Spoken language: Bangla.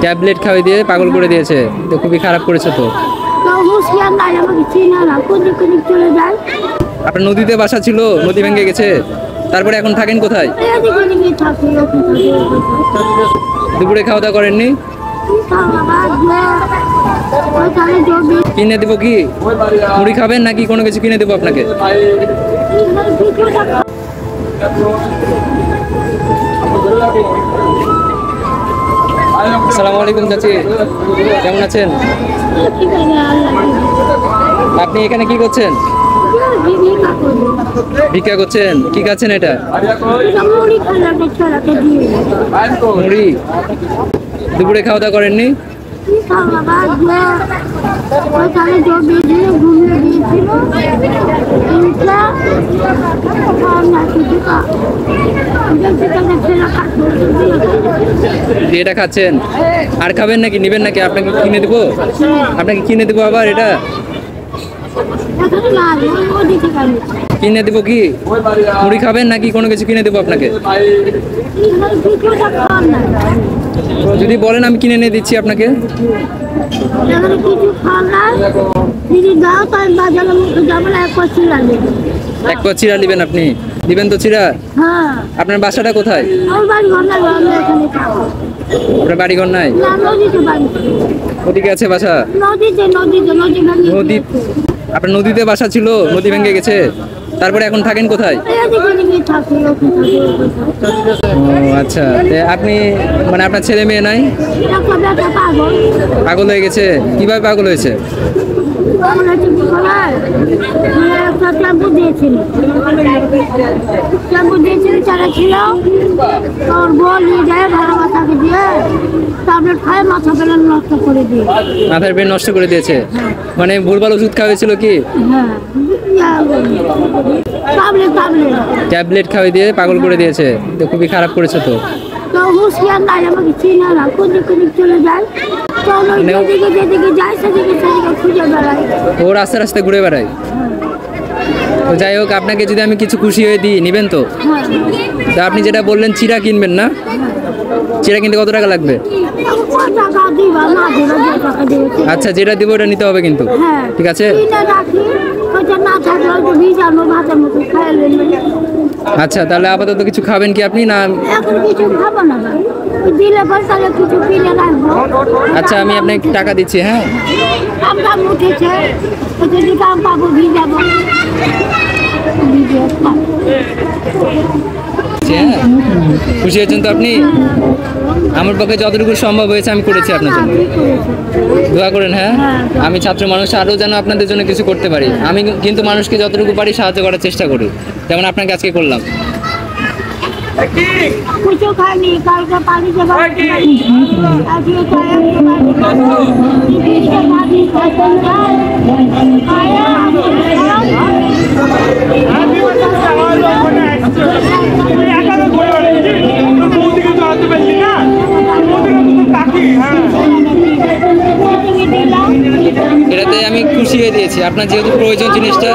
ট্যাবলেট খাওয়াই দিয়ে পাগল করে দিয়েছে, তো খুবই খারাপ করেছে তো। আপনার নদীতে বাসা ছিল, নদী ভেঙে গেছে, তারপরে এখন থাকেন কোথায়? দুপুরে খাওয়া দাওয়া করেননি? কিনে দেবো কি? মুড়ি খাবেন নাকি কোনো কিছু কিনে দেবো আপনাকে? আসসালামু আলাইকুম চাচি, কেমন আছেন? আপনি এখানে কি করছেন? ভিক্ষা করছেন? কি খাচ্ছেন এটা? মুড়ি। দুপুরে খাওয়া দাওয়া করেননি? এটা খাচ্ছেন, আর খাবেন নাকি নিবেন নাকি? আপনাকে কিনে দেবো, আপনাকে কিনে দেবো আবার এটা কিনে দেবো কি? মুড়ি খাবেন নাকি কোনো কিছু কিনে দেবো আপনাকে? যদি বলেন আমি কিনে নিয়ে দিচ্ছি আপনাকে। এক পা চিরা নেবেন আপনি? দিবেন তো চিরা? আপনার বাসাটা কোথায়? আপনার বাড়ি ঘর নাই? ওদিকে আছে বাসা? নদী। আপনার নদীতে বাসা ছিল, নদী ভেঙে গেছে, তারপরে এখন থাকেন কোথায়? ও আচ্ছা, আপনি মানে আপনার ছেলে মেয়ে নাই? পাগল হয়ে গেছে? কিভাবে পাগল হয়েছে? মাথার পেন নষ্ট করে দিয়েছে? মানে ভুলভাল ওষুধ খাওয়াইছিল কি? ট্যাবলেট খাওয়াই দিয়ে পাগল করে দিয়েছে, তো খুবই খারাপ করেছে তো। ও রাস্তা রাস্তায় ঘুরে বেড়ায়। তো যাই হোক, আপনাকে যদি আমি কিছু খুশি হয়ে দিই, নিবেন তো? তা আপনি যেটা বললেন চিরা কিনবেন না? চিরা কিনতে কত টাকা লাগবে? আচ্ছা, যেটা দিব ওটা নিতে হবে কিন্তু, ঠিক আছে? আচ্ছা, তাহলে আপাতত কিছু খাবেন কি আপনি? না আচ্ছা, আমি আপনাকে টাকা দিচ্ছি। হ্যাঁ, খুশি হয়েছেন তো আপনি? আমার পক্ষে যতটুকু সম্ভব হয়েছে আমি করেছি আপনার জন্য। দোয়া করেন। হ্যাঁ, আমি ছাত্র মানুষ, আরও যেন আপনাদের জন্য কিছু করতে পারি। আমি কিন্তু মানুষকে যতটুকু পারি সাহায্য করার চেষ্টা করি, যেমন আপনাকে আজকে করলাম। এটাতে আমি খুশি হয়ে দিয়েছি, আপনার যেহেতু প্রয়োজন জিনিসটা।